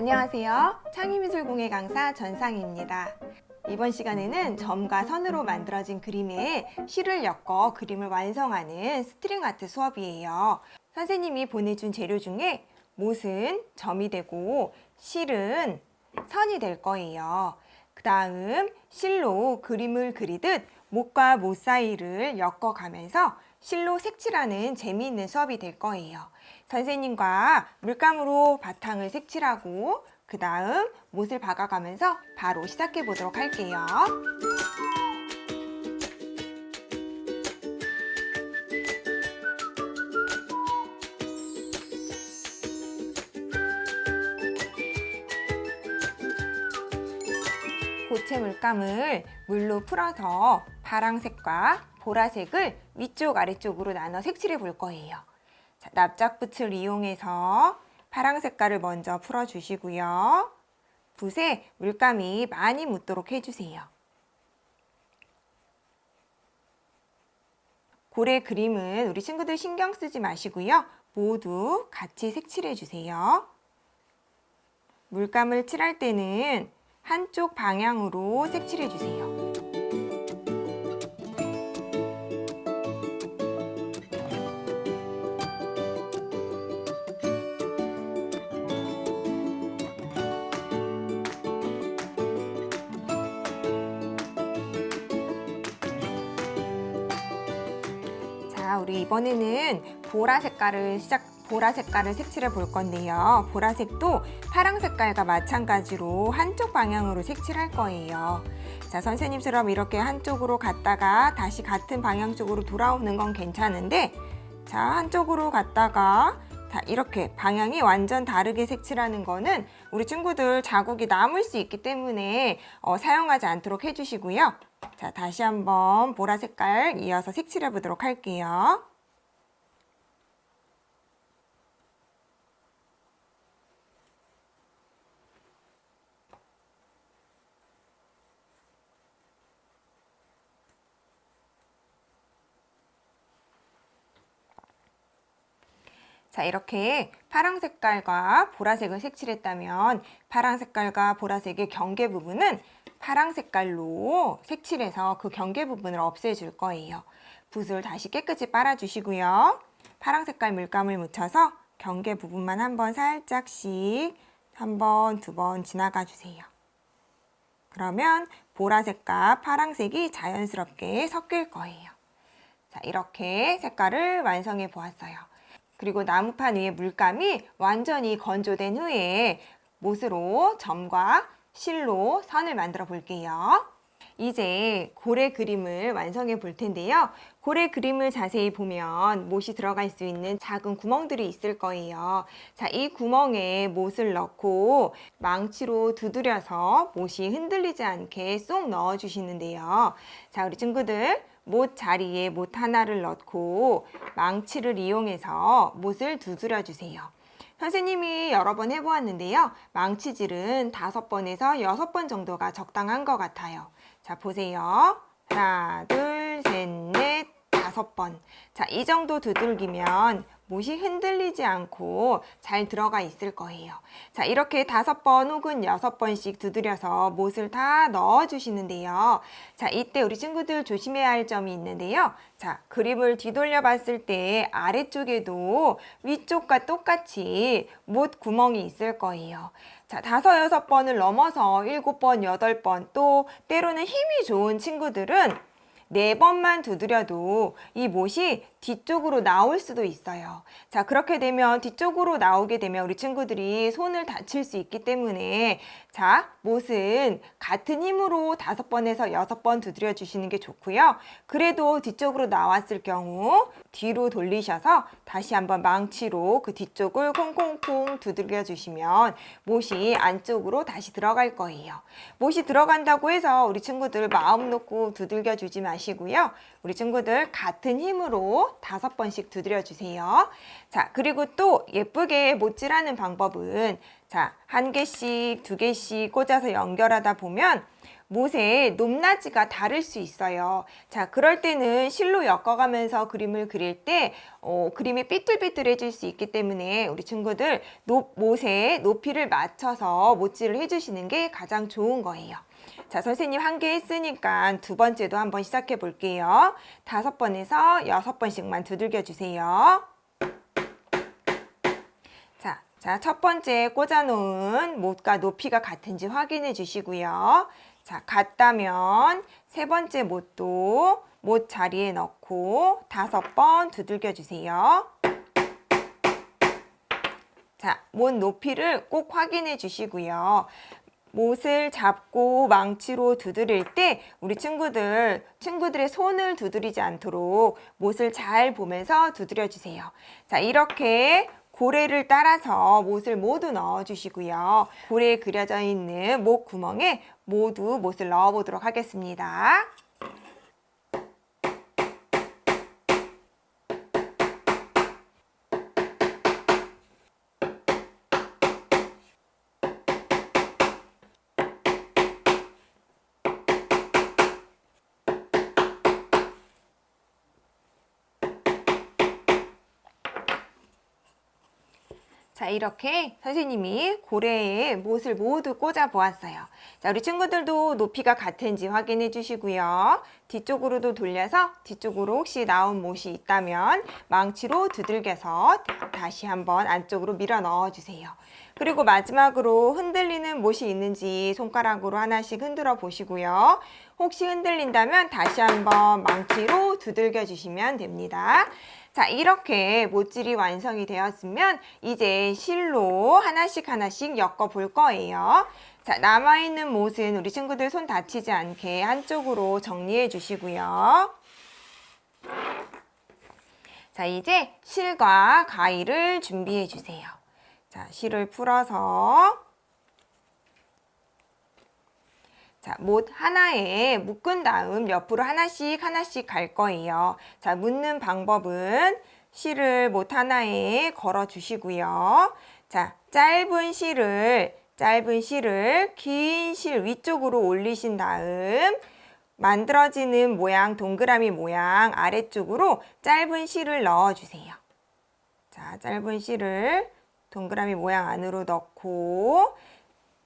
안녕하세요. 창의미술공예 강사 전상희입니다. 이번 시간에는 점과 선으로 만들어진 그림에 실을 엮어 그림을 완성하는 스트링 아트 수업이에요. 선생님이 보내준 재료 중에 못은 점이 되고 실은 선이 될 거예요. 그 다음 실로 그림을 그리듯 못과 못 사이를 엮어가면서 실로 색칠하는 재미있는 수업이 될 거예요. 선생님과 물감으로 바탕을 색칠하고 그 다음 못을 박아가면서 바로 시작해 보도록 할게요. 고체 물감을 물로 풀어서 파랑색과 보라색을 위쪽 아래쪽으로 나눠 색칠해 볼 거예요. 자, 납작붓을 이용해서 파랑 색깔을 먼저 풀어주시고요. 붓에 물감이 많이 묻도록 해주세요. 고래 그림은 우리 친구들 신경 쓰지 마시고요. 모두 같이 색칠해 주세요. 물감을 칠할 때는 한쪽 방향으로 색칠해 주세요. 자, 우리 이번에는 보라 색깔을 색칠해 볼 건데요. 보라색도 파랑 색깔과 마찬가지로 한쪽 방향으로 색칠할 거예요. 자, 선생님처럼 이렇게 한쪽으로 갔다가 다시 같은 방향 쪽으로 돌아오는 건 괜찮은데, 자, 한쪽으로 갔다가 이렇게 방향이 완전 다르게 색칠하는 거는 우리 친구들 자국이 남을 수 있기 때문에 사용하지 않도록 해주시고요. 자, 다시 한번 보라 색깔 이어서 색칠해 보도록 할게요. 자, 이렇게 파랑 색깔과 보라색을 색칠했다면 파랑 색깔과 보라색의 경계 부분은 파랑 색깔로 색칠해서 그 경계 부분을 없애줄 거예요. 붓을 다시 깨끗이 빨아주시고요. 파랑 색깔 물감을 묻혀서 경계 부분만 한번 살짝씩 한 번, 두 번 지나가 주세요. 그러면 보라색과 파랑색이 자연스럽게 섞일 거예요. 자, 이렇게 색깔을 완성해 보았어요. 그리고 나무판 위에 물감이 완전히 건조된 후에 못으로 점과 실로 선을 만들어 볼게요. 이제 고래 그림을 완성해 볼 텐데요. 고래 그림을 자세히 보면 못이 들어갈 수 있는 작은 구멍들이 있을 거예요. 자, 이 구멍에 못을 넣고 망치로 두드려서 못이 흔들리지 않게 쏙 넣어 주시는데요. 자, 우리 친구들 못 자리에 못 하나를 넣고 망치를 이용해서 못을 두드려 주세요. 선생님이 여러 번 해보았는데요. 망치질은 5번에서 6번 정도가 적당한 것 같아요. 자, 보세요. 하나, 둘, 셋, 넷, 5번. 자, 이 정도 두들기면 못이 흔들리지 않고 잘 들어가 있을 거예요. 자, 이렇게 5번 혹은 6번씩 두드려서 못을 다 넣어주시는데요. 자, 이때 우리 친구들 조심해야 할 점이 있는데요. 자, 그림을 뒤돌려 봤을 때 아래쪽에도 위쪽과 똑같이 못 구멍이 있을 거예요. 자, 5, 6번을 넘어서 7번, 8번, 또 때로는 힘이 좋은 친구들은 4번만 두드려도 이 못이 뒤쪽으로 나올 수도 있어요. 자, 그렇게 되면 뒤쪽으로 나오게 되면 우리 친구들이 손을 다칠 수 있기 때문에 자, 못은 같은 힘으로 5번에서 6번 두드려 주시는 게 좋고요. 그래도 뒤쪽으로 나왔을 경우 뒤로 돌리셔서 다시 한번 망치로 그 뒤쪽을 콩콩콩 두들겨 주시면 못이 안쪽으로 다시 들어갈 거예요. 못이 들어간다고 해서 우리 친구들 마음 놓고 두들겨 주지 마시고요. 우리 친구들 같은 힘으로 5번씩 두드려 주세요. 자, 그리고 또 예쁘게 못질하는 방법은 자, 1개씩, 2개씩 꽂아서 연결하다 보면 못의 높낮이가 다를 수 있어요. 자, 그럴 때는 실로 엮어가면서 그림을 그릴 때 그림이 삐뚤삐뚤해질 수 있기 때문에 우리 친구들 못의 높이를 맞춰서 못질을 해주시는 게 가장 좋은 거예요. 자, 선생님 한 개 했으니까 두 번째도 한번 시작해 볼게요. 5번에서 6번씩만 두들겨 주세요. 자, 첫 번째 꽂아놓은 못과 높이가 같은지 확인해 주시고요. 자, 같다면 세 번째 못도 못 자리에 넣고 5번 두들겨 주세요. 자, 못 높이를 꼭 확인해 주시고요. 못을 잡고 망치로 두드릴 때 우리 친구들의 손을 두드리지 않도록 못을 잘 보면서 두드려 주세요. 자, 이렇게 고래를 따라서 못을 모두 넣어 주시고요. 고래에 그려져 있는 못 구멍에 모두 못을 넣어 보도록 하겠습니다. 자, 이렇게 선생님이 고래에 못을 모두 꽂아 보았어요. 자, 우리 친구들도 높이가 같은지 확인해 주시고요. 뒤쪽으로도 돌려서 뒤쪽으로 혹시 나온 못이 있다면 망치로 두들겨서 다시 한번 안쪽으로 밀어 넣어 주세요. 그리고 마지막으로 흔들리는 못이 있는지 손가락으로 하나씩 흔들어 보시고요. 혹시 흔들린다면 다시 한번 망치로 두들겨 주시면 됩니다. 자, 이렇게 못질이 완성이 되었으면 이제 실로 하나씩 엮어 볼 거예요. 자, 남아있는 못은 우리 친구들 손 다치지 않게 한쪽으로 정리해 주시고요. 자, 이제 실과 가위를 준비해 주세요. 자, 실을 풀어서 자, 못 하나에 묶은 다음 옆으로 하나씩 갈 거예요. 자, 묶는 방법은 실을 못 하나에 걸어 주시고요. 자, 짧은 실을 긴 실 위쪽으로 올리신 다음 만들어지는 모양, 동그라미 모양 아래쪽으로 짧은 실을 넣어 주세요. 자, 짧은 실을 동그라미 모양 안으로 넣고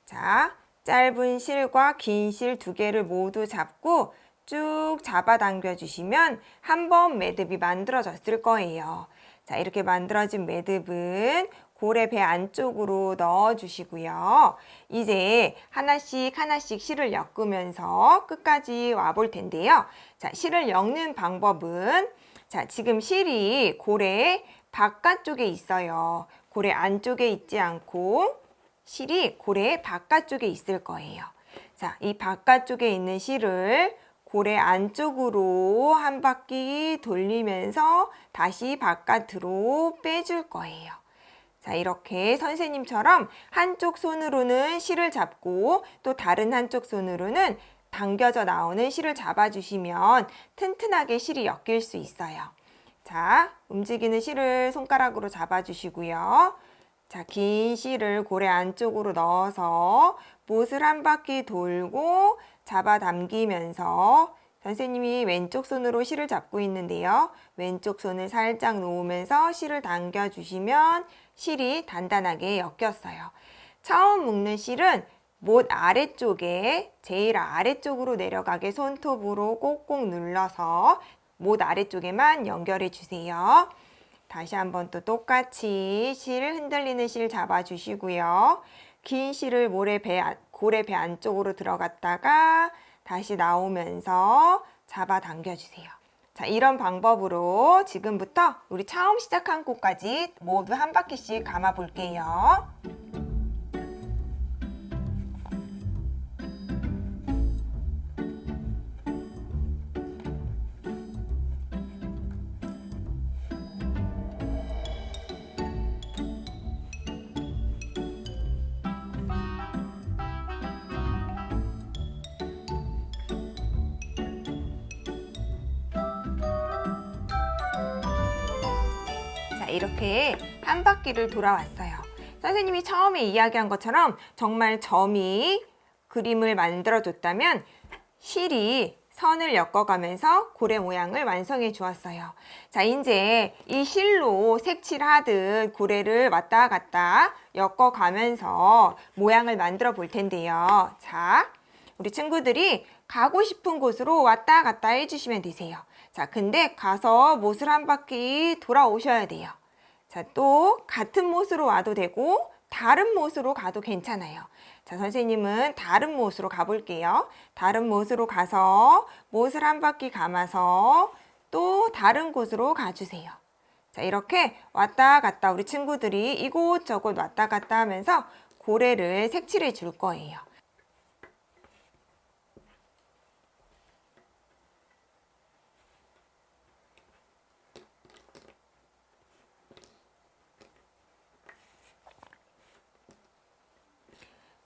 자, 짧은 실과 긴 실 두 개를 모두 잡고 쭉 잡아당겨 주시면 한 번 매듭이 만들어졌을 거예요. 자, 이렇게 만들어진 매듭은 고래 배 안쪽으로 넣어 주시고요. 이제 하나씩 실을 엮으면서 끝까지 와 볼 텐데요. 자, 실을 엮는 방법은 자, 지금 실이 고래 바깥쪽에 있어요. 고래 안쪽에 있지 않고 실이 고래 바깥쪽에 있을 거예요. 자, 이 바깥쪽에 있는 실을 고래 안쪽으로 한 바퀴 돌리면서 다시 바깥으로 빼줄 거예요. 자, 이렇게 선생님처럼 한쪽 손으로는 실을 잡고 또 다른 한쪽 손으로는 당겨져 나오는 실을 잡아주시면 튼튼하게 실이 엮일 수 있어요. 자, 움직이는 실을 손가락으로 잡아주시고요. 자, 긴 실을 고래 안쪽으로 넣어서 못을 한 바퀴 돌고 잡아당기면서 선생님이 왼쪽 손으로 실을 잡고 있는데요. 왼쪽 손을 살짝 놓으면서 실을 당겨주시면 실이 단단하게 엮였어요. 처음 묶는 실은 못 아래쪽에 제일 아래쪽으로 내려가게 손톱으로 꼭꼭 눌러서 못 아래쪽에만 연결해 주세요. 다시 한번 또 똑같이 실 흔들리는 실 잡아주시고요. 긴 실을 고래 배 안쪽으로 들어갔다가 다시 나오면서 잡아당겨주세요. 자, 이런 방법으로 지금부터 우리 처음 시작한 곳까지 모두 한 바퀴씩 감아 볼게요. 이렇게 한 바퀴를 돌아왔어요. 선생님이 처음에 이야기한 것처럼 정말 점이 그림을 만들어 줬다면 실이 선을 엮어가면서 고래 모양을 완성해 주었어요. 자, 이제 이 실로 색칠하듯 고래를 왔다 갔다 엮어가면서 모양을 만들어 볼 텐데요. 자, 우리 친구들이 가고 싶은 곳으로 왔다 갔다 해주시면 되세요. 자, 근데 가서 못을 한 바퀴 돌아오셔야 돼요. 자, 또 같은 못으로 와도 되고 다른 못으로 가도 괜찮아요. 자, 선생님은 다른 못으로 가볼게요. 다른 못으로 가서 못을 한 바퀴 감아서 또 다른 곳으로 가주세요. 자, 이렇게 왔다 갔다 우리 친구들이 이곳저곳 왔다 갔다 하면서 고래를 색칠해 줄 거예요.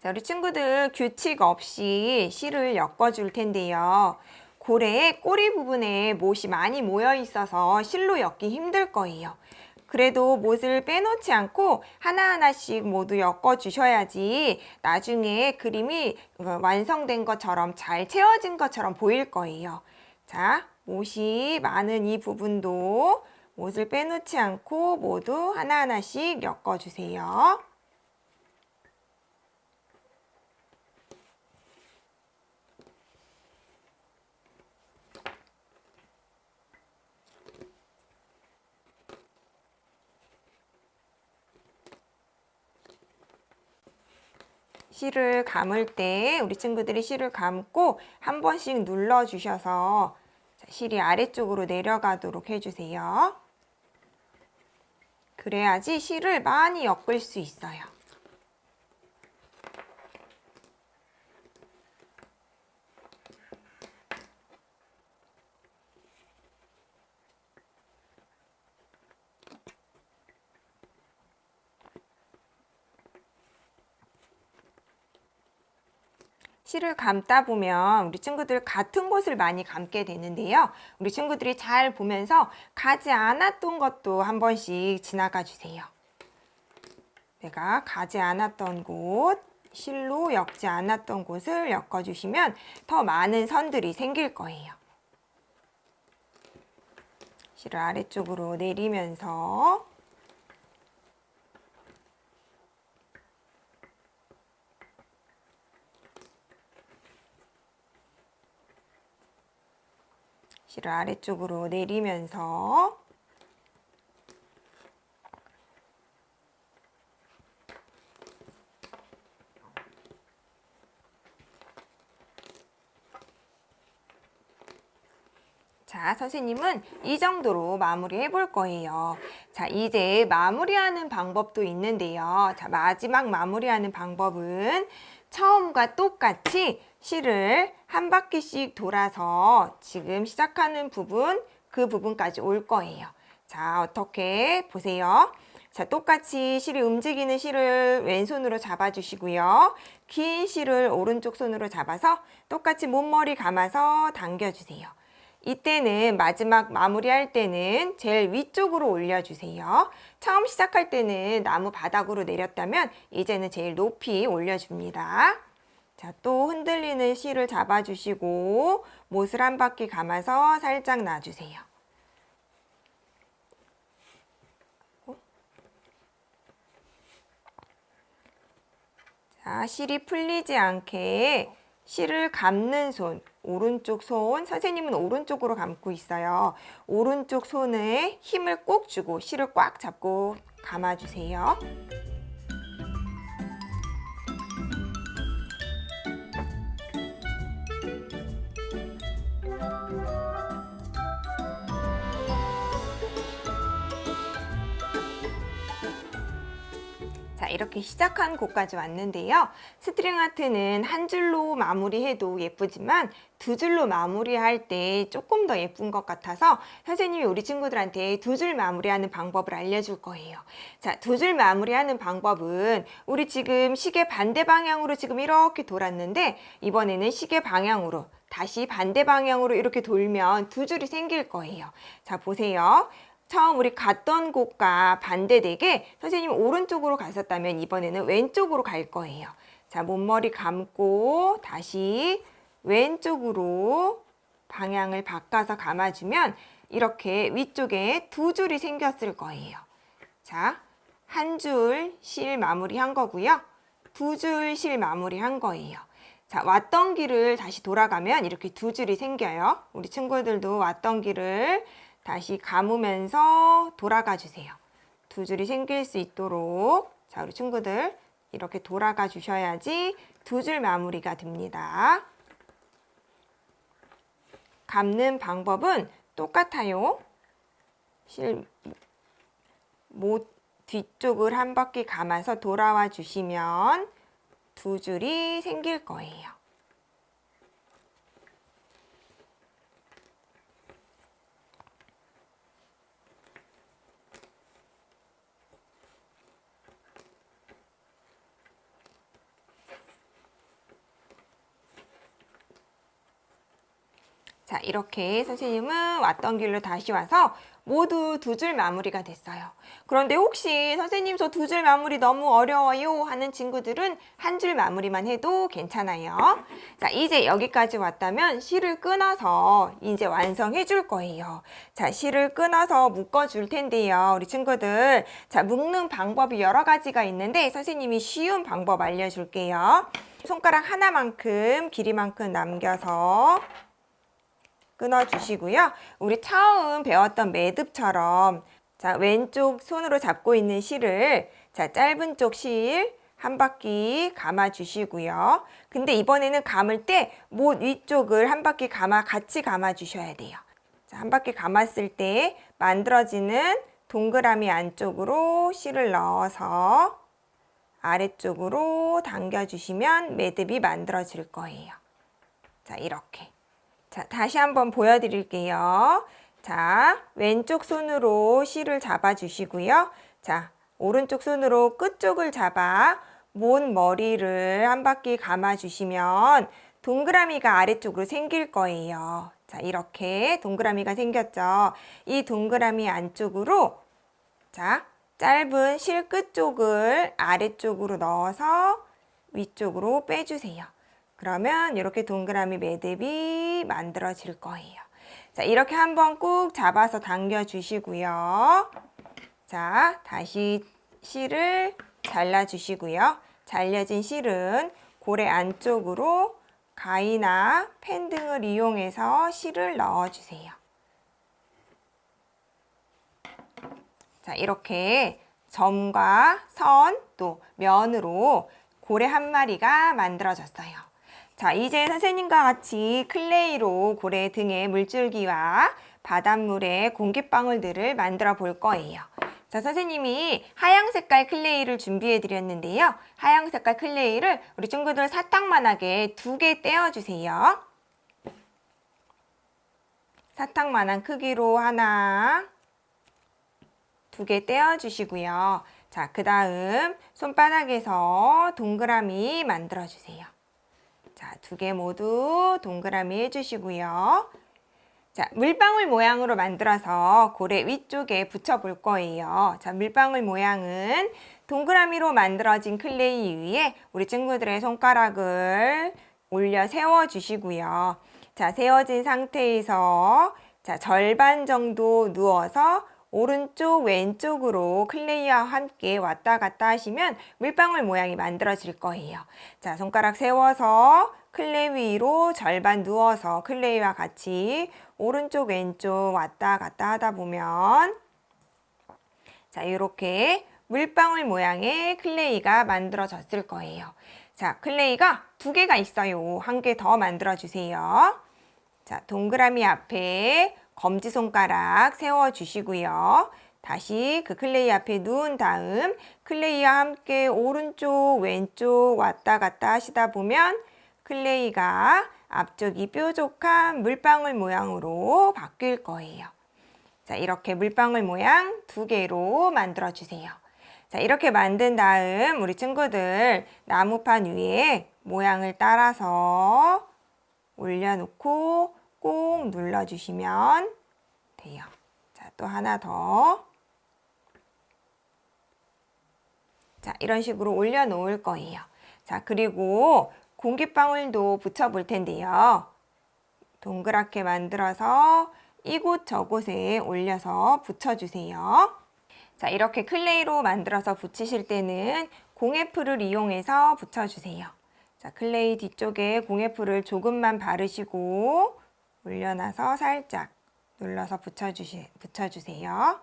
자, 우리 친구들 규칙 없이 실을 엮어줄 텐데요. 고래의 꼬리 부분에 못이 많이 모여 있어서 실로 엮기 힘들 거예요. 그래도 못을 빼놓지 않고 하나하나씩 모두 엮어주셔야지 나중에 그림이 완성된 것처럼 잘 채워진 것처럼 보일 거예요. 자, 못이 많은 이 부분도 못을 빼놓지 않고 모두 하나하나씩 엮어주세요. 실을 감을 때 우리 친구들이 실을 감고 한 번씩 눌러 주셔서 실이 아래쪽으로 내려가도록 해주세요. 그래야지 실을 많이 엮을 수 있어요. 실을 감다 보면 우리 친구들 같은 곳을 많이 감게 되는데요. 우리 친구들이 잘 보면서 가지 않았던 것도 한 번씩 지나가 주세요. 내가 가지 않았던 곳, 실로 엮지 않았던 곳을 엮어주시면 더 많은 선들이 생길 거예요. 실을 아래쪽으로 내리면서 실을 아래쪽으로 내리면서 자, 선생님은 이 정도로 마무리해 볼 거예요. 자, 이제 마무리하는 방법도 있는데요. 자, 마지막 마무리하는 방법은 처음과 똑같이 실을 한 바퀴씩 돌아서 지금 시작하는 부분, 그 부분까지 올 거예요. 자, 어떻게 보세요. 자, 똑같이 실이 움직이는 실을 왼손으로 잡아주시고요. 긴 실을 오른쪽 손으로 잡아서 똑같이 몸머리 감아서 당겨주세요. 이때는 마지막 마무리할 때는 제일 위쪽으로 올려주세요. 처음 시작할 때는 나무 바닥으로 내렸다면 이제는 제일 높이 올려줍니다. 자, 또 흔들리는 실을 잡아주시고 못을 한 바퀴 감아서 살짝 놔주세요. 자, 실이 풀리지 않게 실을 감는 손, 오른쪽 손, 선생님은 오른쪽으로 감고 있어요. 오른쪽 손에 힘을 꼭 주고 실을 꽉 잡고 감아주세요. 자, 이렇게 시작한 곳까지 왔는데요. 스트링 아트는 한 줄로 마무리해도 예쁘지만 두 줄로 마무리할 때 조금 더 예쁜 것 같아서 선생님이 우리 친구들한테 두 줄 마무리하는 방법을 알려줄 거예요. 자, 두 줄 마무리하는 방법은 우리 지금 시계 반대 방향으로 지금 이렇게 돌았는데 이번에는 시계 방향으로 다시 반대 방향으로 이렇게 돌면 두 줄이 생길 거예요. 자, 보세요. 처음 우리 갔던 곳과 반대되게 선생님이 오른쪽으로 갔었다면 이번에는 왼쪽으로 갈 거예요. 자, 몸머리 감고 다시 왼쪽으로 방향을 바꿔서 감아주면 이렇게 위쪽에 두 줄이 생겼을 거예요. 자, 한 줄 실 마무리한 거고요. 두 줄 실 마무리한 거예요. 자, 왔던 길을 다시 돌아가면 이렇게 두 줄이 생겨요. 우리 친구들도 왔던 길을 다시 감으면서 돌아가 주세요. 두 줄이 생길 수 있도록. 자, 우리 친구들 이렇게 돌아가 주셔야지 두 줄 마무리가 됩니다. 감는 방법은 똑같아요. 뒤쪽을 한 바퀴 감아서 돌아와 주시면 두 줄이 생길 거예요. 자, 이렇게 선생님은 왔던 길로 다시 와서 모두 두 줄 마무리가 됐어요. 그런데 혹시 선생님 저 두 줄 마무리 너무 어려워요 하는 친구들은 한 줄 마무리만 해도 괜찮아요. 자, 이제 여기까지 왔다면 실을 끊어서 이제 완성해 줄 거예요. 자, 실을 끊어서 묶어 줄 텐데요. 우리 친구들, 자, 묶는 방법이 여러 가지가 있는데 선생님이 쉬운 방법 알려줄게요. 손가락 하나만큼 길이만큼 남겨서 끊어주시고요. 우리 처음 배웠던 매듭처럼 자, 왼쪽 손으로 잡고 있는 실을 자, 짧은 쪽 실 한 바퀴 감아 주시고요. 근데 이번에는 감을 때 못 위쪽을 한 바퀴 같이 감아 주셔야 돼요. 자, 한 바퀴 감았을 때 만들어지는 동그라미 안쪽으로 실을 넣어서 아래쪽으로 당겨 주시면 매듭이 만들어질 거예요. 자, 이렇게. 자, 다시 한번 보여드릴게요. 자, 왼쪽 손으로 실을 잡아 주시고요. 자, 오른쪽 손으로 끝쪽을 잡아 못 머리를 한 바퀴 감아 주시면 동그라미가 아래쪽으로 생길 거예요. 자, 이렇게 동그라미가 생겼죠. 이 동그라미 안쪽으로 자, 짧은 실 끝쪽을 아래쪽으로 넣어서 위쪽으로 빼주세요. 그러면 이렇게 동그라미 매듭이 만들어질 거예요. 자, 이렇게 한번 꾹 잡아서 당겨 주시고요. 자, 다시 실을 잘라 주시고요. 잘려진 실은 고래 안쪽으로 가위나 펜 등을 이용해서 실을 넣어 주세요. 자, 이렇게 점과 선 또 면으로 고래 한 마리가 만들어졌어요. 자, 이제 선생님과 같이 클레이로 고래 등의 물줄기와 바닷물의 공기방울들을 만들어 볼 거예요. 자, 선생님이 하양 색깔 클레이를 준비해 드렸는데요. 하양 색깔 클레이를 우리 친구들 사탕만하게 2개 떼어주세요. 사탕만한 크기로 하나, 2개 떼어주시고요. 자, 그 다음 손바닥에서 동그라미 만들어주세요. 자, 2개 모두 동그라미 해주시고요. 자, 물방울 모양으로 만들어서 고래 위쪽에 붙여 볼 거예요. 자, 물방울 모양은 동그라미로 만들어진 클레이 위에 우리 친구들의 손가락을 올려 세워 주시고요. 자, 세워진 상태에서 자, 절반 정도 누워서 오른쪽 왼쪽으로 클레이와 함께 왔다 갔다 하시면 물방울 모양이 만들어질 거예요. 자, 손가락 세워서 클레이 위로 절반 누워서 클레이와 같이 오른쪽 왼쪽 왔다 갔다 하다 보면 자, 이렇게 물방울 모양의 클레이가 만들어졌을 거예요. 자, 클레이가 2개가 있어요. 1개 더 만들어 주세요. 자, 동그라미 앞에 검지손가락 세워주시고요. 다시 그 클레이 앞에 누운 다음 클레이와 함께 오른쪽 왼쪽 왔다 갔다 하시다 보면 클레이가 앞쪽이 뾰족한 물방울 모양으로 바뀔 거예요. 자, 이렇게 물방울 모양 2개로 만들어 주세요. 자, 이렇게 만든 다음 우리 친구들 나무판 위에 모양을 따라서 올려놓고 꼭 눌러주시면 돼요. 자, 또 하나 더. 자, 이런 식으로 올려놓을 거예요. 자, 그리고 공기방울도 붙여볼 텐데요. 동그랗게 만들어서 이곳저곳에 올려서 붙여주세요. 자, 이렇게 클레이로 만들어서 붙이실 때는 공예풀을 이용해서 붙여주세요. 자, 클레이 뒤쪽에 공예풀을 조금만 바르시고 올려놔서 살짝 눌러서 붙여주세요.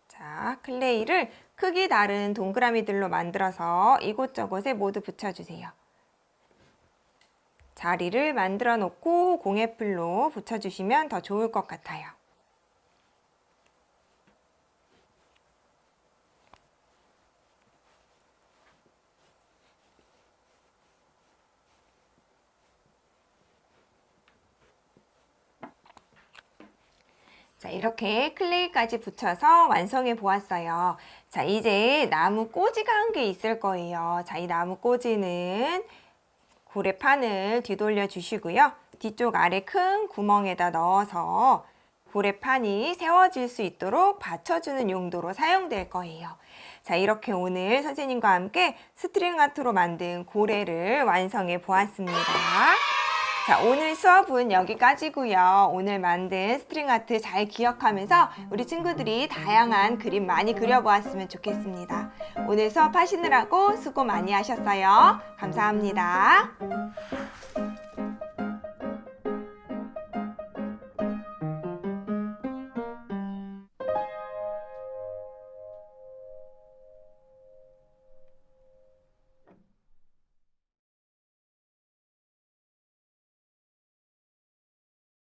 자, 클레이를 크기 다른 동그라미들로 만들어서 이곳저곳에 모두 붙여주세요. 자리를 만들어 놓고 공예풀로 붙여주시면 더 좋을 것 같아요. 자, 이렇게 클레이까지 붙여서 완성해 보았어요. 자, 이제 나무 꼬지가 한 개 있을 거예요. 자, 이 나무 꼬지는 고래판을 뒤돌려 주시고요. 뒤쪽 아래 큰 구멍에다 넣어서 고래판이 세워질 수 있도록 받쳐주는 용도로 사용될 거예요. 자, 이렇게 오늘 선생님과 함께 스트링 아트로 만든 고래를 완성해 보았습니다. 자, 오늘 수업은 여기까지고요. 오늘 만든 스트링 아트 잘 기억하면서 우리 친구들이 다양한 그림 많이 그려보았으면 좋겠습니다. 오늘 수업 하시느라고 수고 많이 하셨어요. 감사합니다.